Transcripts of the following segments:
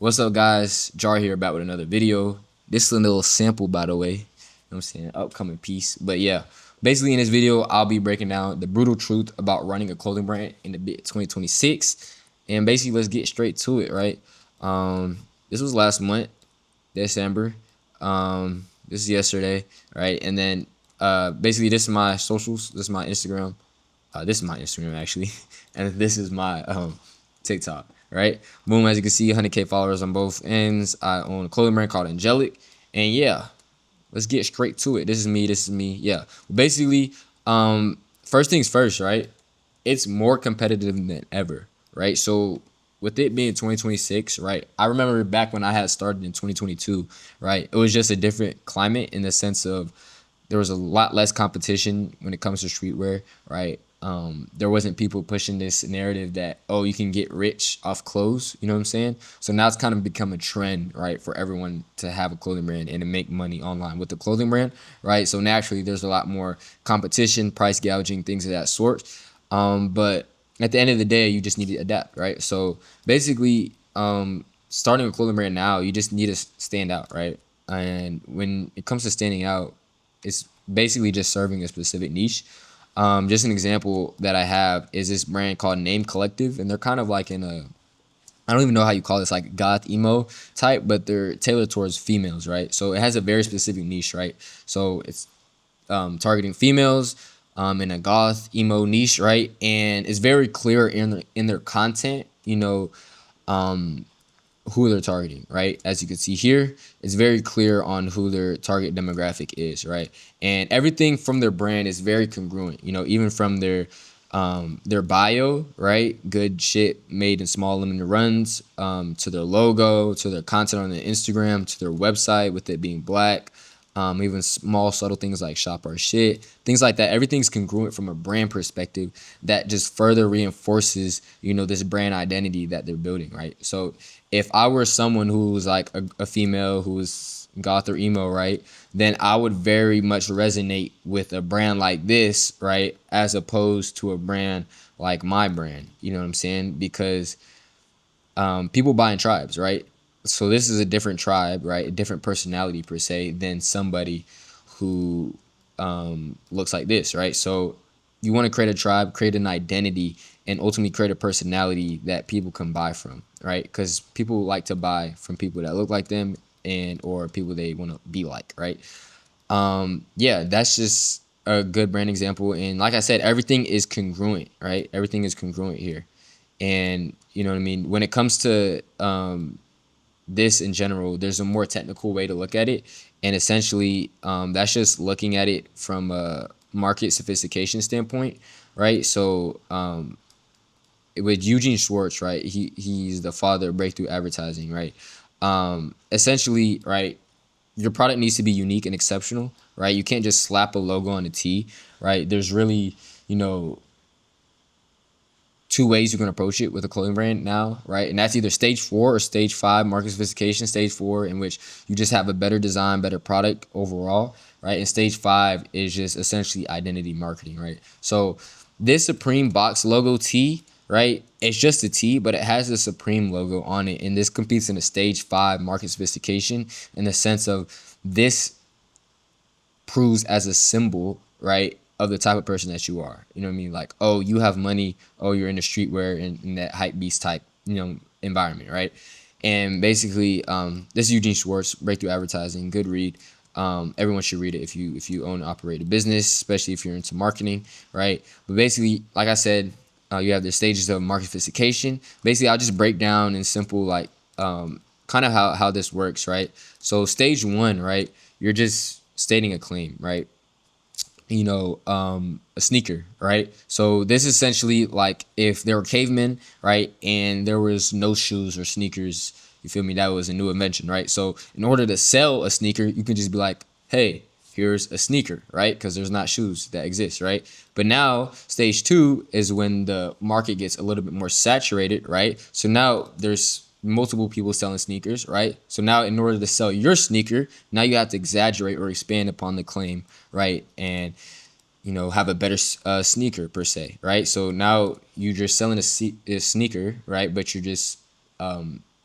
What's up, guys? Jar here, back with another video. This is a little sample, by the way. You know what I'm saying? Upcoming piece. But yeah, basically in this video, I'll be breaking down the brutal truth about running a clothing brand in the bit 2026. And basically, let's get straight to it, right? This was last month, December. This is yesterday, right? And then basically, this is my socials. This is my Instagram. This is my Instagram, actually. And this is my TikTok, right? Boom, as you can see, 100K followers on both ends. I own a clothing brand called Angelic. And yeah, let's get straight to it. This is me. Yeah. Basically, first things first, right? It's more competitive than ever, right? So with it being 2026, right? I remember back when I had started in 2022, right? It was just a different climate in the sense of there was a lot less competition when it comes to streetwear, right? There wasn't people pushing this narrative that, oh, you can get rich off clothes, you know what I'm saying? So now it's kind of become a trend, right, for everyone to have a clothing brand and to make money online with the clothing brand, right? So naturally, there's a lot more competition, price gouging, things of that sort. But at the end of the day, you just need to adapt, right? So basically, starting a clothing brand now, you just need to stand out, right? And when it comes to standing out, it's basically just serving a specific niche. Just an example that I have is this brand called Name Collective, and they're kind of like in a, I don't even know how you call this, like goth emo type, but they're tailored towards females, right? So it has a very specific niche, right? So it's targeting females in a goth emo niche, right? And it's very clear in their content, who they're targeting, right? As you can see here, it's very clear on who their target demographic is, right? And everything from their brand is very congruent, even from their bio, right? Good shit made in small limited runs, to their logo, to their content on their Instagram, to their website with it being black, even small subtle things like shop our shit, things like that. Everything's congruent from a brand perspective that just further reinforces, this brand identity that they're building, right? So if I were someone who was like a female who was goth or emo, right, then I would very much resonate with a brand like this, right, as opposed to a brand like my brand. You know what I'm saying? Because people buy in tribes, right? So this is a different tribe, right? A different personality per se than somebody who looks like this, right? So you want to create a tribe, create an identity, and ultimately create a personality that people can buy from, right? Because people like to buy from people that look like them and or people they want to be like, right? Yeah, that's just a good brand example. And like I said, everything is congruent, right? Everything is congruent here. And you know what I mean? When it comes to this in general, there's a more technical way to look at it. And essentially, that's just looking at it from a market sophistication standpoint, right? So with Eugene Schwartz, right? He's the father of breakthrough advertising, right? Essentially, right, your product needs to be unique and exceptional, right? You can't just slap a logo on a tee, right? There's really, two ways you can approach it with a clothing brand now, right? And that's either stage 4 or stage 5 market sophistication. Stage 4, in which you just have a better design, better product overall, right? And stage 5 is just essentially identity marketing, right? So this Supreme box logo tee, right? It's just a tee, but it has the Supreme logo on it. And this competes in a stage 5 market sophistication in the sense of this proves as a symbol, right, of the type of person that you are. You know what I mean? Like, oh, you have money. Oh, you're in the streetwear and in that hype beast type, environment, right? And basically, this is Eugene Schwartz, Breakthrough Advertising, good read. Everyone should read it if you own and operate a business, especially if you're into marketing, right? But basically, like I said, you have the stages of market sophistication. Basically, I'll just break down in simple, like, kind of how this works, right? So stage 1, right, you're just stating a claim, right? A sneaker, right? So this is essentially like if there were cavemen, right, and there was no shoes or sneakers, you feel me? That was a new invention, right? So in order to sell a sneaker, you can just be like, hey, here's a sneaker, right? Because there's not shoes that exist, right? But now stage 2 is when the market gets a little bit more saturated, right? So now there's multiple people selling sneakers, right? So now in order to sell your sneaker, now you have to exaggerate or expand upon the claim, right? And have a better sneaker per se, right? So now you're just selling a sneaker, right? But you're just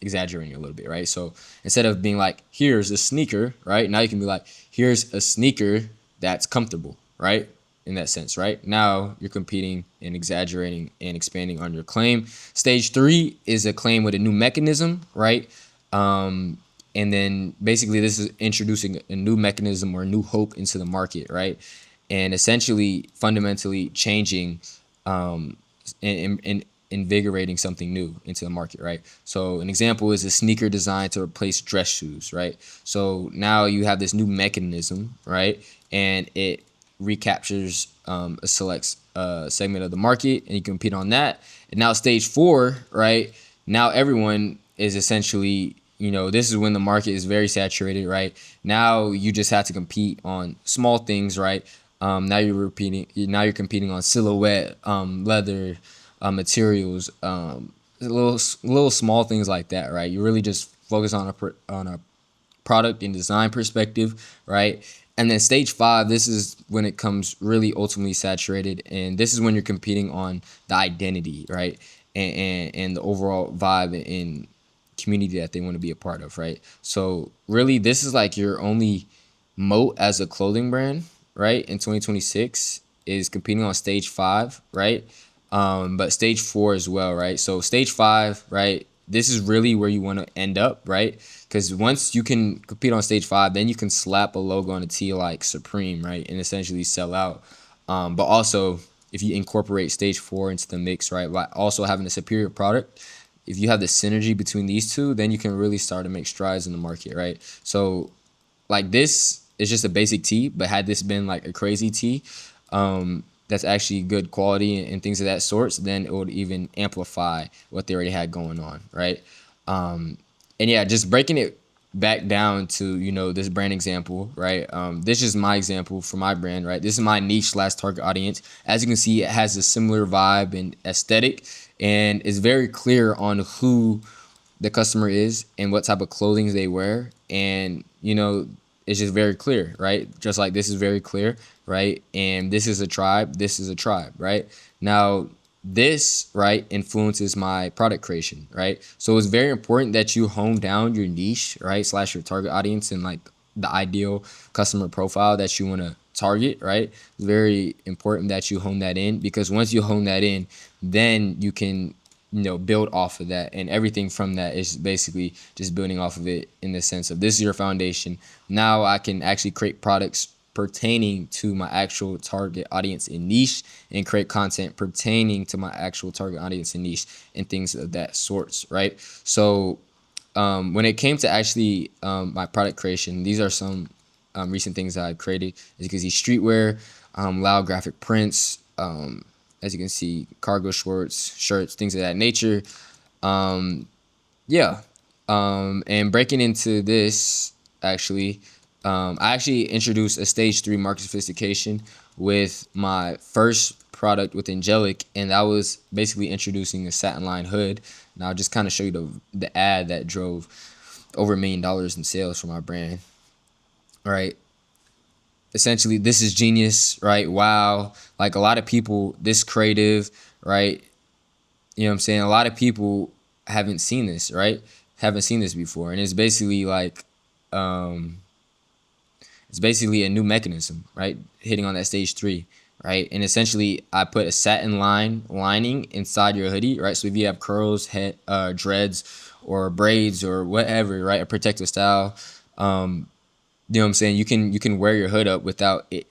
exaggerating a little bit, right? So instead of being like, here's a sneaker, right? Now you can be like, here's a sneaker that's comfortable, right? In that sense, right? Now you're competing and exaggerating and expanding on your claim. Stage 3 is a claim with a new mechanism, right? And then basically this is introducing a new mechanism or a new hope into the market, right? And essentially fundamentally changing and invigorating something new into the market, right? So an example is a sneaker designed to replace dress shoes, right? So now you have this new mechanism, right? And it recaptures a select segment of the market, and you compete on that. And now stage 4, right? Now everyone is essentially, this is when the market is very saturated, right? Now you just have to compete on small things, right? Now you're competing on silhouette, leather, materials, little small things like that, right? You really just focus on a product and design perspective, right? And then stage 5, this is when it comes really ultimately saturated, and this is when you're competing on the identity, right? And the overall vibe and community that they want to be a part of, right? So really, this is like your only moat as a clothing brand, right? In 2026 is competing on stage 5, right? But stage 4 as well, right? So stage 5, right? This is really where you want to end up, right? Because once you can compete on stage 5, then you can slap a logo on a tee like Supreme, right? And essentially sell out. But also, if you incorporate stage 4 into the mix, right? By also having a superior product, if you have the synergy between these two, then you can really start to make strides in the market, right? So like this is just a basic tee, but had this been like a crazy tee, that's actually good quality and things of that sorts, then it would even amplify what they already had going on, right? And yeah, just breaking it back down to this brand example, right? This is my example for my brand, right? This is my niche / target audience. As you can see, it has a similar vibe and aesthetic, and is very clear on who the customer is and what type of clothing they wear, and it's just very clear, right? Just like this is very clear, right? And this is a tribe, right? Now this, right, influences my product creation, right? So it's very important that you hone down your niche, right, / your target audience, and like the ideal customer profile that you want to target, right? It's very important that you hone that in, because once you hone that in, then you can build off of that, and everything from that is basically just building off of it, in the sense of this is your foundation. Now I can actually create products pertaining to my actual target audience and niche, and create content pertaining to my actual target audience and niche, and things of that sorts, right? So when it came to actually my product creation, these are some recent things that I've created. As you can see, streetwear, loud graphic prints, as you can see, cargo shorts, shirts, things of that nature. Yeah. And breaking into this, actually, I actually introduced a stage 3 market sophistication with my first product with Angelic, and that was basically introducing a satin line hood. Now I'll just kind of show you the ad that drove over $1 million in sales for my brand. All right. Essentially, this is genius, right? Wow. Like a lot of people, this creative, right? You know what I'm saying? A lot of people haven't seen this, right? Haven't seen this before. And it's basically like, it's basically a new mechanism, right? Hitting on that stage 3, right? And essentially, I put a satin lining inside your hoodie, right? So if you have curls, dreads, or braids, or whatever, right? A protective style, you know what I'm saying? You can wear your hood up without it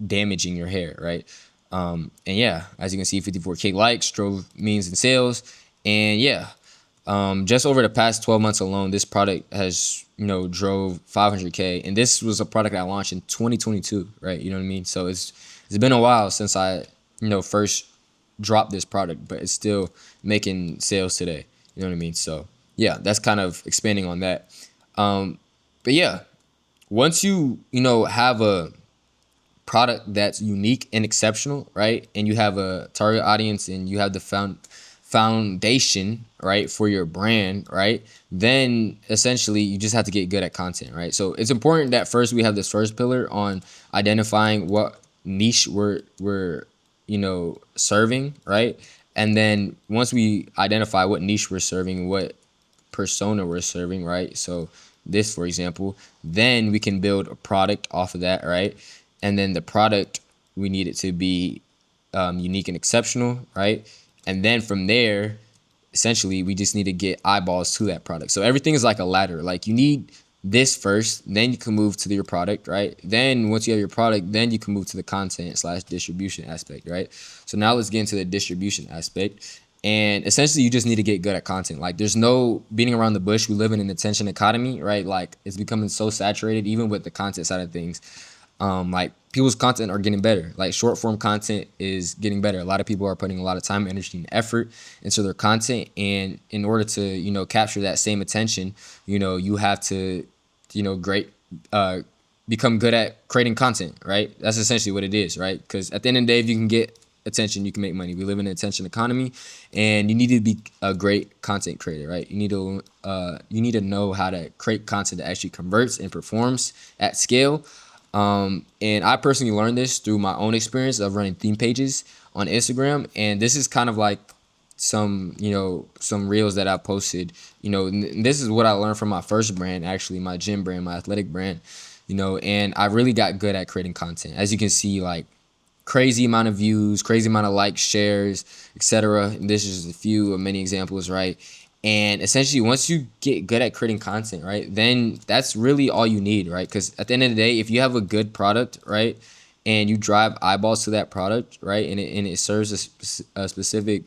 damaging your hair, right? And yeah, as you can see, 54K likes, drove millions in sales, and yeah, just over the past 12 months alone, this product has drove 500K, and this was a product I launched in 2022, right? You know what I mean? So it's been a while since I first dropped this product, but it's still making sales today. You know what I mean? So yeah, that's kind of expanding on that. But yeah, once you have a product that's unique and exceptional, right, and you have a target audience, and you have the foundation, right, for your brand, right, then essentially you just have to get good at content, right? So it's important that first we have this first pillar on identifying what niche we're serving, right? And then once we identify what niche we're serving, what persona we're serving, right? So this, for example, then we can build a product off of that, right? And then the product, we need it to be unique and exceptional, right? And then from there, essentially, we just need to get eyeballs to that product. So everything is like a ladder. Like you need this first, then you can move to your product, right? Then once you have your product, then you can move to the content / distribution aspect, right? So now let's get into the distribution aspect. And essentially, you just need to get good at content. Like there's no beating around the bush. We live in an attention economy, right? Like it's becoming so saturated, even with the content side of things. Like people's content are getting better. Like short form content is getting better. A lot of people are putting a lot of time, energy, and effort into their content, and in order to capture that same attention, you have to great become good at creating content, right? That's essentially what it is, right? Because at the end of the day, if you can get attention, you can make money. We live in an attention economy, and you need to be a great content creator, right? You need to know how to create content that actually converts and performs at scale. And I personally learned this through my own experience of running theme pages on Instagram. And this is kind of like some reels that I posted, and this is what I learned from my first brand, actually, my gym brand, my athletic brand, and I really got good at creating content. As you can see, like crazy amount of views, crazy amount of likes, shares, etc. And this is a few of many examples, right? And essentially, once you get good at creating content, right, then that's really all you need, right? Because at the end of the day, if you have a good product, right, and you drive eyeballs to that product, right, and it serves a specific,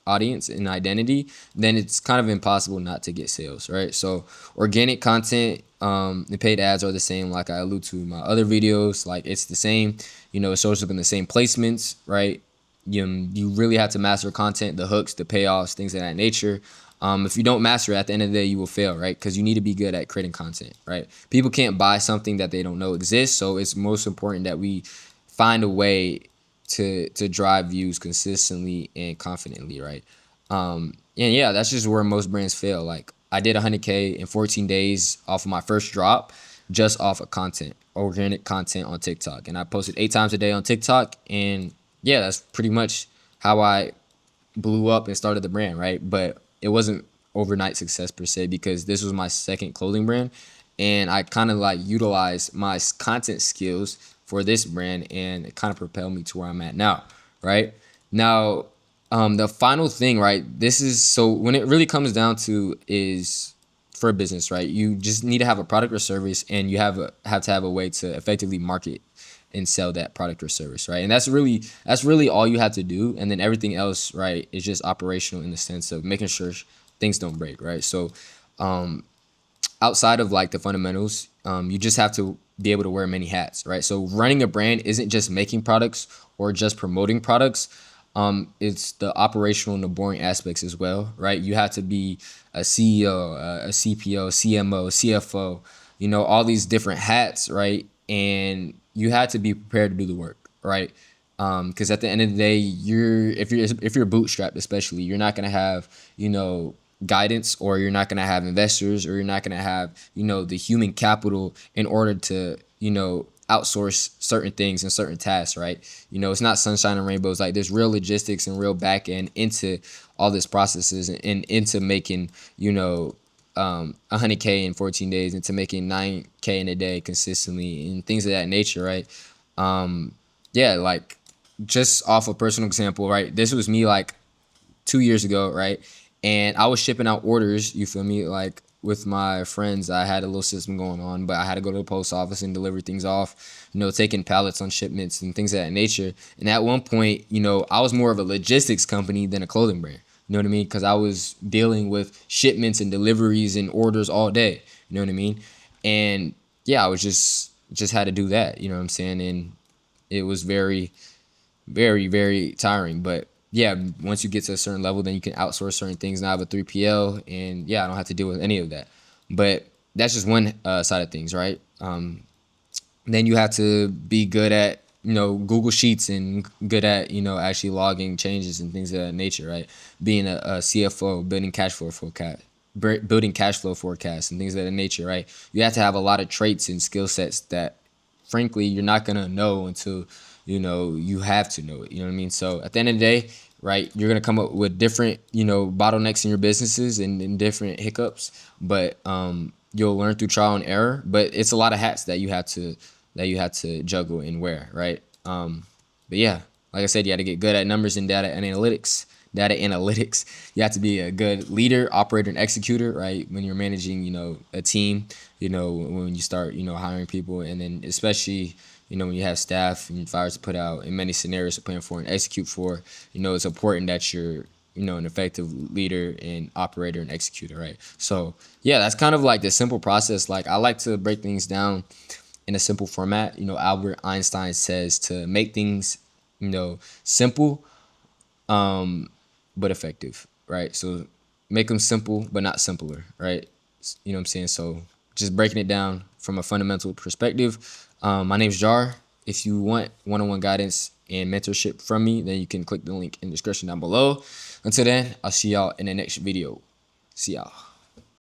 audience and identity, then it's kind of impossible not to get sales, right? So organic content and paid ads are the same, like I allude to in my other videos. Like it's the same, it shows up in the same placements, right? You really have to master content, the hooks, the payoffs, things of that nature. If you don't master it, at the end of the day, you will fail, right? Because you need to be good at creating content, right? People can't buy something that they don't know exists, so it's most important that we find a way to drive views consistently and confidently, right? And yeah, that's just where most brands fail. Like I did 100K in 14 days off of my first drop, just off of content, organic content on TikTok, and I posted 8 times a day on TikTok, and yeah, that's pretty much how I blew up and started the brand, right? But it wasn't overnight success per se, because this was my second clothing brand, and I kind of like utilized my content skills for this brand, and it kind of propelled me to where I'm at now, right? Now, the final thing, right? This is so when it really comes down to is for a business, right? You just need to have a product or service, and you have to have a way to effectively market and sell that product or service, right? And that's really all you have to do, and then everything else, right, is just operational in the sense of making sure things don't break, right? So outside of like the fundamentals, you just have to be able to wear many hats, right? So running a brand isn't just making products or just promoting products. It's the operational and the boring aspects as well, right? You have to be a CEO, a CPO, CMO, CFO, all these different hats, right? And you have to be prepared to do the work, right? Because at the end of the day, if you're bootstrapped, especially, you're not gonna have guidance, or you're not gonna have investors, or you're not gonna have the human capital in order to outsource certain things and certain tasks, right? It's not sunshine and rainbows. Like there's real logistics and real back end into all this processes, and into making 100K in 14 days, into making 9K in a day consistently, and things of that nature, right? Yeah, like just off a personal example, right? This was me like 2 years ago, right? And I was shipping out orders, you feel me? Like with my friends, I had a little system going on, but I had to go to the post office and deliver things off, taking pallets on shipments and things of that nature. And at one point, I was more of a logistics company than a clothing brand. You know what I mean? Because I was dealing with shipments and deliveries and orders all day. You know what I mean? And yeah, I was just had to do that. You know what I'm saying? And it was very, very, very tiring. But yeah, once you get to a certain level, then you can outsource certain things. Now I have a 3PL, and yeah, I don't have to deal with any of that. But that's just one side of things, right? Then you have to be good at Google Sheets, and good at actually logging changes and things of that nature, right? Being a CFO, building cash flow forecasts and things of that nature, right? You have to have a lot of traits and skill sets that frankly you're not gonna know until you have to know it. You know what I mean? So at the end of the day, right? You're gonna come up with different, bottlenecks in your businesses and different hiccups, but you'll learn through trial and error. But it's a lot of hats that you have to juggle and wear, right? But yeah, like I said, you got to get good at numbers and data and analytics. Data analytics. You have to be a good leader, operator, and executor, right? When you're managing, a team, when you start, hiring people, and then especially, when you have staff and fires to put out in many scenarios to plan for and execute for, it's important that you're, an effective leader and operator and executor, right? So yeah, that's kind of like the simple process. Like I like to break things down in a simple format. Albert Einstein says to make things, simple, but effective, right? So make them simple, but not simpler, right? You know what I'm saying? So just breaking it down from a fundamental perspective. My name's Jar. If you want one-on-one guidance and mentorship from me, then you can click the link in the description down below. Until then, I'll see y'all in the next video. See y'all.